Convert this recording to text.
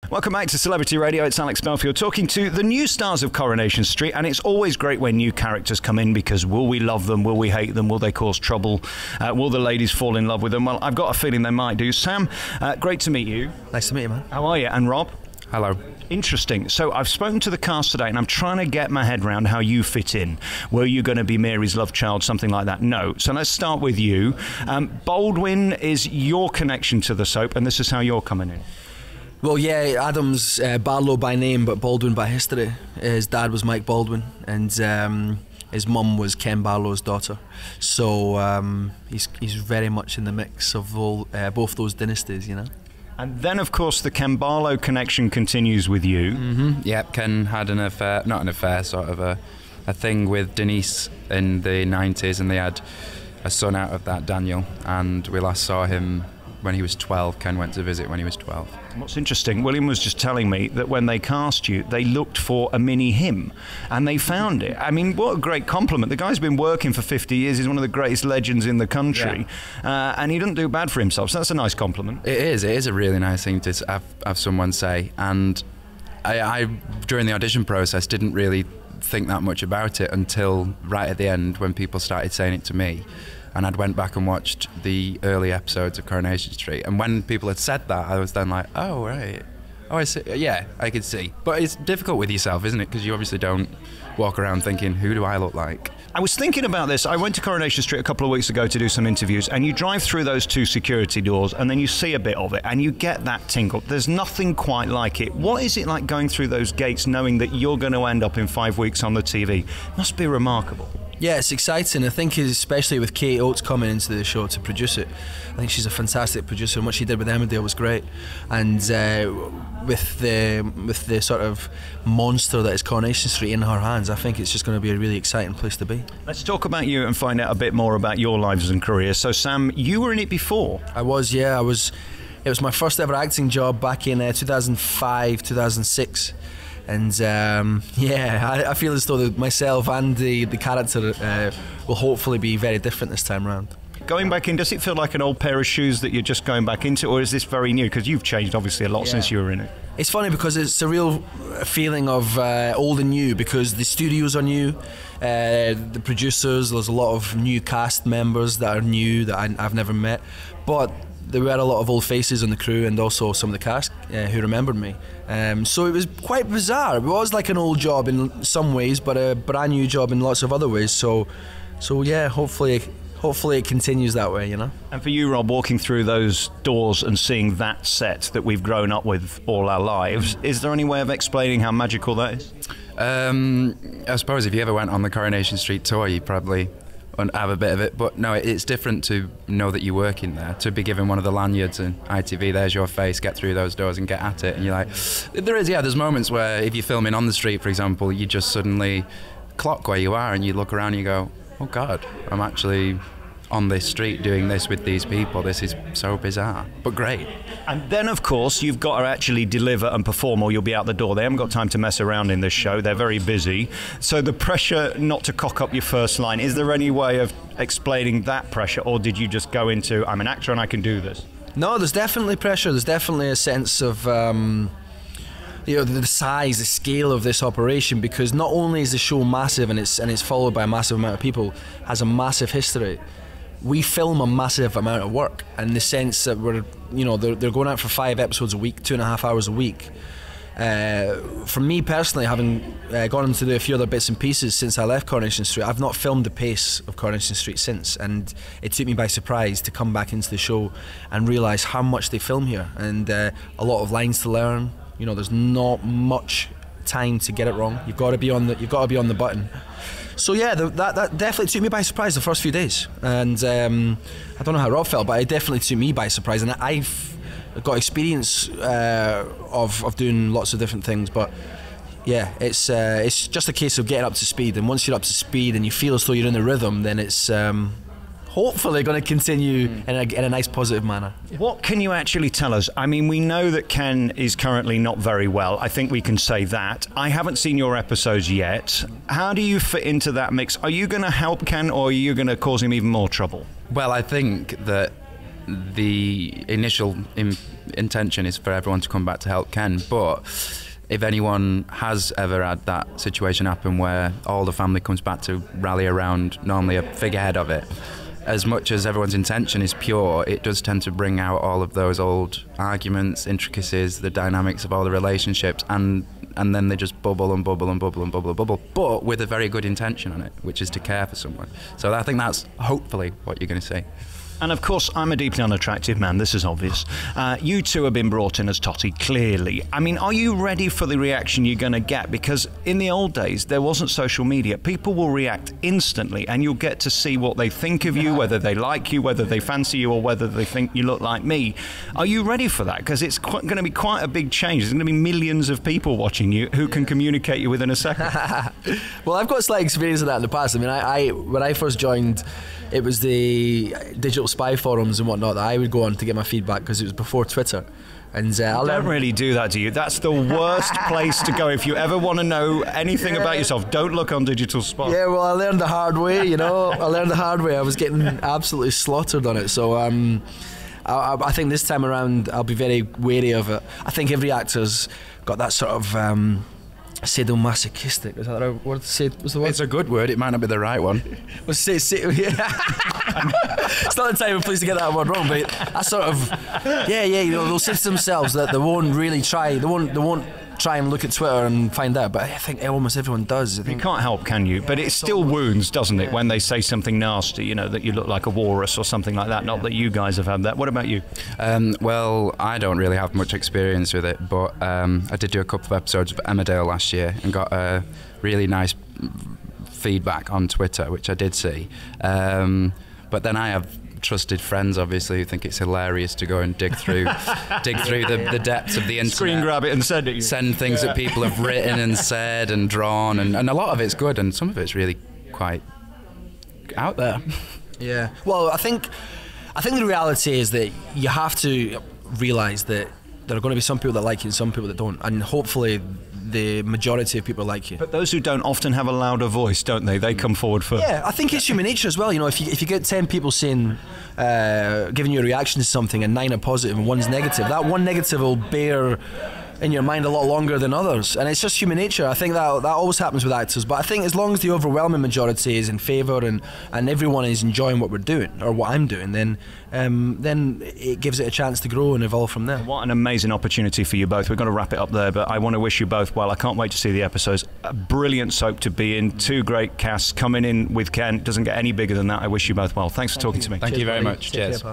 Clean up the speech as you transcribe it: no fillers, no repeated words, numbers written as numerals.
Welcome back to Celebrity Radio. It's Alex Belfield talking to the new stars of Coronation Street, and it's always great when new characters come in because will we love them? Will we hate them? Will they cause trouble? Will the ladies fall in love with them? Well, I've got a feeling they might do. Sam, great to meet you. Nice to meet you, man. How are you? And Rob? Hello. Interesting. So I've spoken to the cast today and I'm trying to get my head around how you fit in. Were you going to be Mary's love child, something like that? No. So let's start with you. Baldwin is your connection to the soap, and this is how you're coming in. Well, yeah, Adam's Barlow by name, but Baldwin by history. His dad was Mike Baldwin, and his mum was Ken Barlow's daughter. So he's very much in the mix of both those dynasties, you know. And then, of course, the Ken Barlow connection continues with you. Mm-hmm. Yep, Ken had an affair, not an affair, sort of a thing with Denise in the 90s, and they had a son out of that, Daniel, and we last saw him when he was 12. Ken went to visit when he was 12. What's interesting, William was just telling me that when they cast you, they looked for a mini him, and they found it. I mean, what a great compliment. The guy's been working for 50 years. He's one of the greatest legends in the country, and he doesn't do bad for himself, so that's a nice compliment. It is a really nice thing to have someone say, and I during the audition process, didn't really think that much about it until right at the end when people started saying it to me. And I'd went back and watched the early episodes of Coronation Street, and when people had said that, I was then like, oh right, oh I see, yeah, I could see. But it's difficult with yourself, isn't it? Because you obviously don't walk around thinking, who do I look like? I was thinking about this. I went to Coronation Street a couple of weeks ago to do some interviews, and you drive through those two security doors and then you see a bit of it and you get that tingle. There's nothing quite like it. What is it like going through those gates knowing that you're going to end up in 5 weeks on the TV? Must be remarkable. Yeah, it's exciting. I think especially with Kate Oates coming into the show to produce it, I think she's a fantastic producer, and what she did with Emmerdale was great. And with the sort of monster that is Coronation Street in her hands, I think it's just going to be a really exciting place to be. Let's talk about you and find out a bit more about your lives and careers. So Sam, you were in it before. I was, yeah. It was my first ever acting job back in 2005, 2006. And yeah, I feel as though myself and the character will hopefully be very different this time around. Going back in, does it feel like an old pair of shoes that you're just going back into, or is this very new? Because you've changed obviously a lot since you were in it. It's funny because it's a real feeling of old and new, because the studios are new, the producers, there's a lot of new cast members that are new that I've never met, but there were a lot of old faces on the crew and also some of the cast who remembered me. So it was quite bizarre. It was like an old job in some ways, but a brand new job in lots of other ways. So yeah, hopefully it continues that way, you know. And for you, Rob, walking through those doors and seeing that set that we've grown up with all our lives, is there any way of explaining how magical that is? I suppose if you ever went on the Coronation Street tour, you probably have a bit of it, but no, it's different to know that you work in there, to be given one of the lanyards and ITV, there's your face, get through those doors and get at it. And you're like, there's moments where if you're filming on the street, for example, you just suddenly clock where you are and you look around and you go, oh God, I'm actually on this street doing this with these people. This is so bizarre, but great. And then, of course, you've got to actually deliver and perform or you'll be out the door. They haven't got time to mess around in this show. They're very busy. So the pressure not to cock up your first line, is there any way of explaining that pressure, or did you just go into, I'm an actor and I can do this? No, there's definitely pressure. There's definitely a sense of you know, the size, the scale of this operation, because not only is the show massive and it's followed by a massive amount of people, has a massive history, we film a massive amount of work, in the sense that they're going out for 5 episodes a week, 2.5 hours a week. For me personally, having gone on to do a few other bits and pieces since I left Coronation Street, I've not filmed the pace of Coronation Street since, and it took me by surprise to come back into the show and realise how much they film here, and a lot of lines to learn. You know, there's not much time to get it wrong. You've got to be on the button. So yeah, that definitely took me by surprise the first few days, and I don't know how Rob felt, but it definitely took me by surprise, and I've got experience of doing lots of different things, but yeah, it's just a case of getting up to speed, and once you're up to speed and you feel as though you're in the rhythm, then it's hopefully going to continue in a nice positive manner. What can you actually tell us? I mean, we know that Ken is currently not very well. I think we can say that. I haven't seen your episodes yet. How do you fit into that mix? Are you going to help Ken, or are you going to cause him even more trouble? Well, I think that the initial intention is for everyone to come back to help Ken, but if anyone has ever had that situation happen where all the family comes back to rally around normally a figurehead of it, as much as everyone's intention is pure, it does tend to bring out all of those old arguments, intricacies, the dynamics of all the relationships, and then they just bubble and bubble and bubble and bubble and bubble, but with a very good intention on it, which is to care for someone. So I think that's hopefully what you're going to see. And of course, I'm a deeply unattractive man, this is obvious. You two have been brought in as Totty, clearly. I mean, are you ready for the reaction you're going to get? Because in the old days, there wasn't social media. People will react instantly, and you'll get to see what they think of you, whether they like you, whether they fancy you, or whether they think you look like me. Are you ready for that? Because it's going to be quite a big change. There's going to be millions of people watching you who can communicate you within a second. Well, I've got slight experience of that in the past. I mean, when I first joined, it was the digital spy forums and whatnot that I would go on to get my feedback, because it was before Twitter. And don't really do that, do you? That's the worst place to go if you ever want to know anything about yourself. Don't look on Digital Spy. Yeah, well, I learned the hard way, you know. I learned the hard way. I was getting absolutely slaughtered on it. So I think this time around I'll be very wary of it. I think every actor's got that sort of sadomasochistic. Is that the word? What's the word? It's a good word. It might not be the right one. Well, it's not the time and place to get that word wrong, but I sort of, you know, they'll say to themselves that they won't really try. They won't try and look at Twitter and find out. But I think almost everyone does. You can't help, can you? But it still wounds, doesn't it, when they say something nasty? You know, that you look like a walrus or something like that. Not that you guys have had that. What about you? Well, I don't really have much experience with it, but I did do a couple of episodes of Emmerdale last year and got a really nice feedback on Twitter, which I did see. But then I have trusted friends, obviously, who think it's hilarious to go and dig through the depths of the internet. Screen grab it and send it. Send things that people have written and said and drawn, and a lot of it's good, and some of it's really quite out there. Yeah. Well, I think the reality is that you have to realise that there are going to be some people that like you and some people that don't, and hopefully the majority of people like you. But those who don't often have a louder voice, don't they? They come forward first. Yeah, I think it's human nature as well. You know, if you get 10 people saying, giving you a reaction to something, and 9 are positive and 1's negative, that 1 negative will bear in your mind a lot longer than others, and it's just human nature. I think that always happens with actors, but I think as long as the overwhelming majority is in favour and everyone is enjoying what we're doing, or what I'm doing, then it gives it a chance to grow and evolve from there. What an amazing opportunity for you both. We're going to wrap it up there, but I want to wish you both well. I can't wait to see the episodes. A brilliant soap to be in, 2 great casts coming in with Ken. It doesn't get any bigger than that. I wish you both well. Thanks for talking to me. Thank you very much. Cheers.